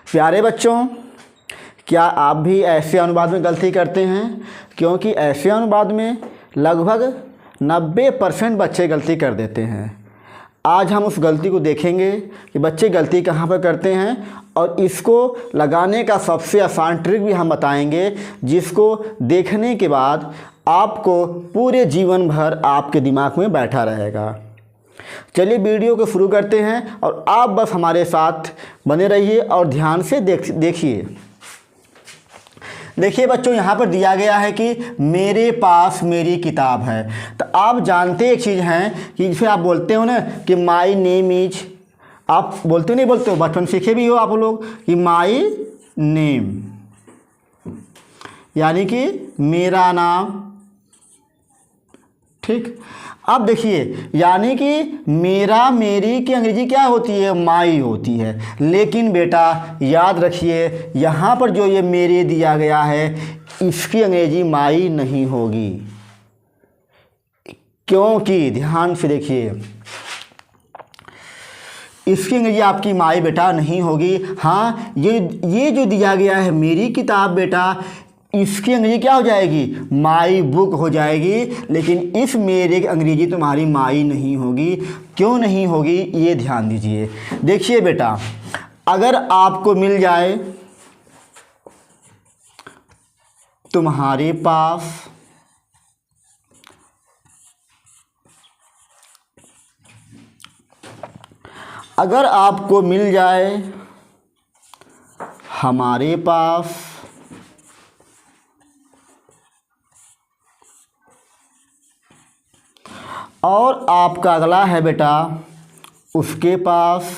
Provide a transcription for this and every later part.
प्यारे बच्चों, क्या आप भी ऐसे अनुवाद में गलती करते हैं? क्योंकि ऐसे अनुवाद में लगभग 90% बच्चे गलती कर देते हैं। आज हम उस गलती को देखेंगे कि बच्चे गलती कहाँ पर करते हैं और इसको लगाने का सबसे आसान ट्रिक भी हम बताएंगे, जिसको देखने के बाद आपको पूरे जीवन भर आपके दिमाग में बैठा रहेगा। चलिए वीडियो को शुरू करते हैं और आप बस हमारे साथ बने रहिए और ध्यान से देखिए। देखिए बच्चों, यहाँ पर दिया गया है कि मेरे पास मेरी किताब है। तो आप जानते एक चीज़ हैं कि जिसे आप बोलते हो ना कि माई नेम इज, आप बोलते नहीं बोलते हो, बचपन सीखे भी हो आप लोग कि माई नेम यानी कि मेरा नाम। ठीक, अब देखिए यानी कि मेरा मेरी की अंग्रेजी क्या होती है? माई होती है। लेकिन बेटा याद रखिए, यहाँ पर जो ये मेरे दिया गया है इसकी अंग्रेजी माई नहीं होगी, क्योंकि ध्यान से देखिए इसकी अंग्रेजी आपकी माई बेटा नहीं होगी। हाँ, ये जो दिया गया है मेरी किताब बेटा, इसकी अंग्रेजी क्या हो जाएगी? माई बुक हो जाएगी। लेकिन इस मेरे की अंग्रेजी तुम्हारी माई नहीं होगी। क्यों नहीं होगी ये ध्यान दीजिए। देखिए बेटा, अगर आपको मिल जाए तुम्हारे पास अगर आपको मिल जाए हमारे पास, और आपका अगला है बेटा उसके पास,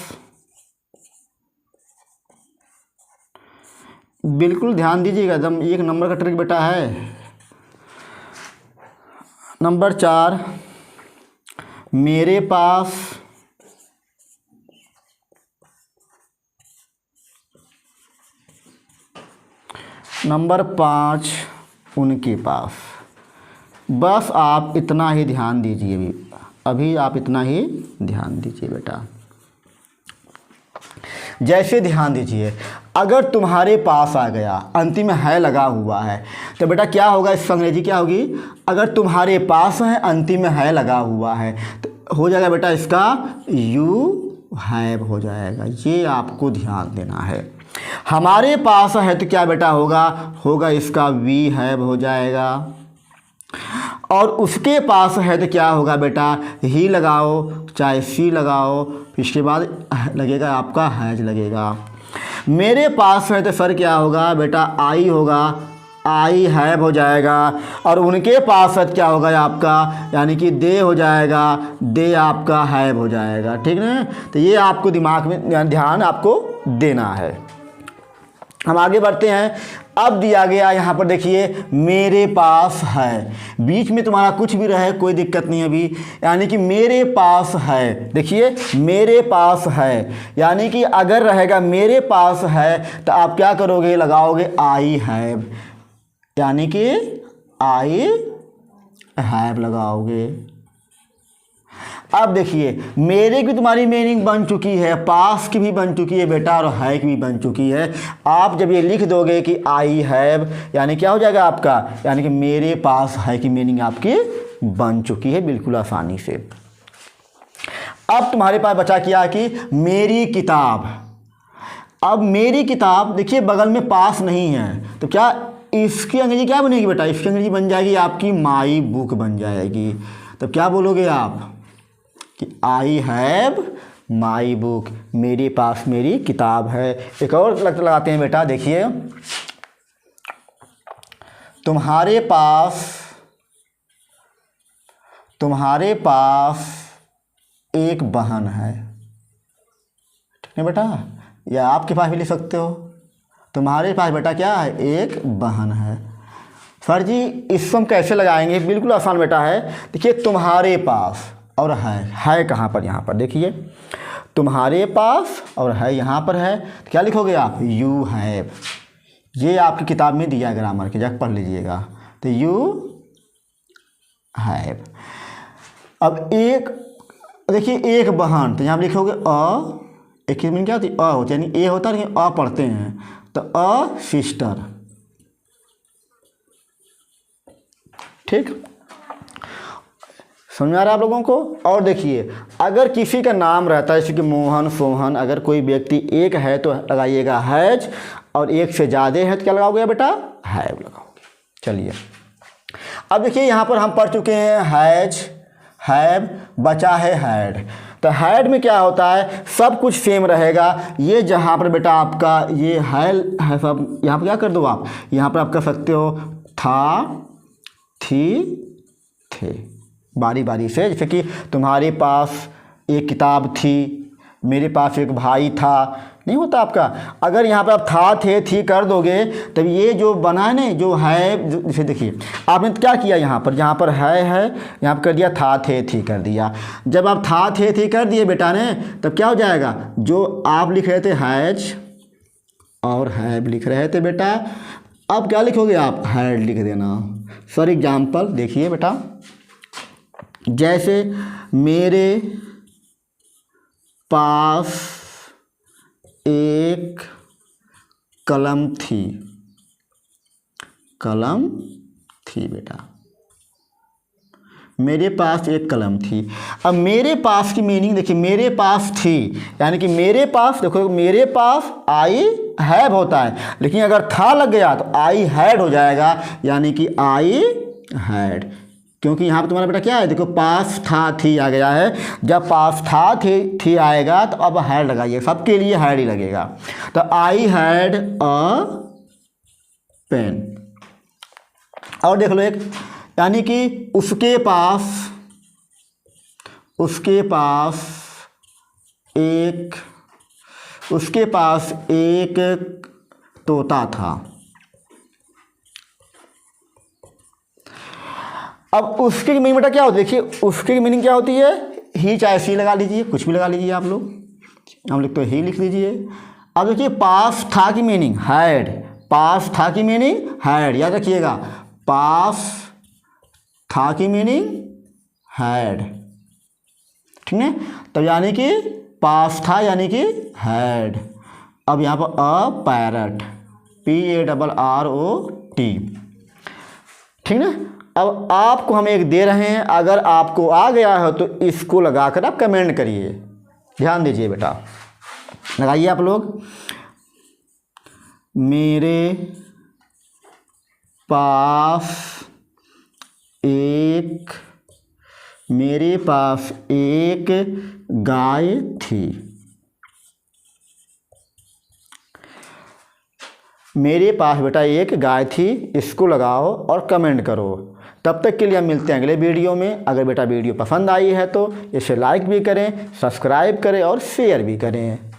बिल्कुल ध्यान दीजिएगा, एकदम एक नंबर का ट्रिक बेटा है। नंबर 4 मेरे पास, नंबर 5 उनके पास। बस आप इतना ही ध्यान दीजिए, अभी आप इतना ही ध्यान दीजिए बेटा। जैसे ध्यान दीजिए, अगर तुम्हारे पास आ गया, अंतिम में है लगा हुआ है, तो बेटा क्या होगा? इस अंग्रेजी क्या होगी? अगर तुम्हारे पास है, अंतिम में है लगा हुआ है, तो हो जाएगा बेटा इसका यू हैव हो जाएगा। ये आपको ध्यान देना है। हमारे पास है तो क्या बेटा होगा इसका वी हैव हो जाएगा। और उसके पास है तो क्या होगा बेटा? ही लगाओ चाहे सी लगाओ, इसके बाद लगेगा आपका हैज लगेगा। मेरे पास है तो सर क्या होगा बेटा? आई होगा, आई हैव हो जाएगा। और उनके पास है तो क्या होगा आपका? यानी कि दे हो जाएगा, दे आपका हैव हो जाएगा। ठीक ना? तो ये आपको दिमाग में ध्यान आपको देना है। हम आगे बढ़ते हैं। अब दिया गया यहाँ पर देखिए मेरे पास है, बीच में तुम्हारा कुछ भी रहे कोई दिक्कत नहीं अभी, यानी कि मेरे पास है। देखिए मेरे पास है, यानी कि अगर रहेगा मेरे पास है तो आप क्या करोगे? लगाओगे आई हैव, यानी कि आई हैव लगाओगे। अब देखिए मेरे की तुम्हारी मीनिंग बन चुकी है, पास की भी बन चुकी है बेटा, और है की भी बन चुकी है। आप जब ये लिख दोगे कि आई हैव, यानी क्या हो जाएगा आपका? यानी कि मेरे पास है की मीनिंग आपकी बन चुकी है बिल्कुल आसानी से। अब तुम्हारे पास बचा क्या कि मेरी किताब। अब मेरी किताब देखिए बगल में पास नहीं है, तो क्या इसकी अंग्रेजी क्या बनेगी बेटा? इसकी अंग्रेजी बन जाएगी आपकी माई बुक बन जाएगी। तो क्या बोलोगे आप कि आई हैव माई बुक, मेरे पास मेरी किताब है। एक और लगाते हैं बेटा, देखिए तुम्हारे पास एक बहन है। ठीक है बेटा, या आपके पास भी लिख सकते हो। तुम्हारे पास बेटा क्या है? एक बहन है। सर जी इसको हम कैसे लगाएंगे? बिल्कुल आसान बेटा है। देखिए तुम्हारे पास और है कहाँ पर? यहाँ पर देखिए तुम्हारे पास और है यहाँ पर है, तो क्या लिखोगे आप? You have. ये आपकी किताब में दिया है ग्रामर के, जाकर पढ़ लीजिएगा। तो यू हैव। अब एक देखिए एक बहन, तो यहाँ लिखोगे एक की मीनिंग क्या होती है? अ होती है, यानी ए होता है लेकिन अ पढ़ते हैं, तो अ सिस्टर। ठीक, समझ में आ रहा है आप लोगों को? और देखिए, अगर किसी का नाम रहता है जैसे कि मोहन, सोहन, अगर कोई व्यक्ति एक है तो लगाइएगा हैज, और एक से ज़्यादा है तो क्या लगाओगे बेटा? हैव लगाओगे। चलिए, अब देखिए यहाँ पर हम पढ़ चुके हैं हैज, हैव, बचा है हैड। तो हैड में क्या होता है? सब कुछ सेम रहेगा। ये जहाँ पर बेटा आपका ये है सब, यहाँ पर क्या कर दो आप, यहाँ पर आप कर सकते हो था, थी, थे, बारी बारी से। जैसे कि तुम्हारे पास एक किताब थी, मेरे पास एक भाई था, नहीं होता आपका? अगर यहाँ पर आप था, थे, थी कर दोगे तब ये जो बना है ना, जो है, जैसे देखिए आपने क्या किया, यहाँ पर है, यहाँ पर कर दिया था, थे, थी कर दिया। जब आप था, थे, थी कर दिए बेटा ने, तब क्या हो जाएगा? जो आप लिख रहे थे हैज और हैव लिख रहे थे बेटा, अब क्या लिखोगे आप? हैड लिख देना। फॉर एग्जाम्पल देखिए बेटा, जैसे मेरे पास एक कलम थी, कलम थी बेटा, मेरे पास एक कलम थी। अब मेरे पास की मीनिंग देखिए, मेरे पास थी यानी कि मेरे पास, देखो मेरे पास आई हैव होता है, लेकिन अगर था लग गया तो आई हैड हो जाएगा, यानी कि आई हैड। क्योंकि यहाँ पे तुम्हारा बेटा क्या है, देखो पास था, थी आ गया है। जब पास था, थी आएगा तो अब हैड लगाइए, सबके लिए हैड ही लगेगा। तो आई हैड अ पेन। और देख लो एक, यानी कि उसके पास एक तोता था। अब उसकी मीनिंग बेटा क्या होती है? देखिए उसकी मीनिंग क्या होती है? ही, चाहे सी लगा लीजिए, कुछ भी लगा लीजिए आप लोग, हम लिखते ही लिख लीजिए। अब देखिए पास था की मीनिंग हैड, पास था की मीनिंग हैड, याद रखिएगा, पास था की मीनिंग हैड, ठीक है? तब यानी कि पास था यानी कि हैड। अब यहाँ पर अ पैरट, PARROT, ठीक ना? अब आपको हम एक दे रहे हैं, अगर आपको आ गया है तो इसको लगाकर आप कमेंट करिए। ध्यान दीजिए बेटा, लगाइए आप लोग, मेरे पास एक गाय थी। मेरे पास बेटा एक गाय थी, इसको लगाओ और कमेंट करो। तब तक के लिए हम मिलते हैं अगले वीडियो में। अगर बेटा वीडियो पसंद आई है तो इसे लाइक भी करें, सब्सक्राइब करें और शेयर भी करें।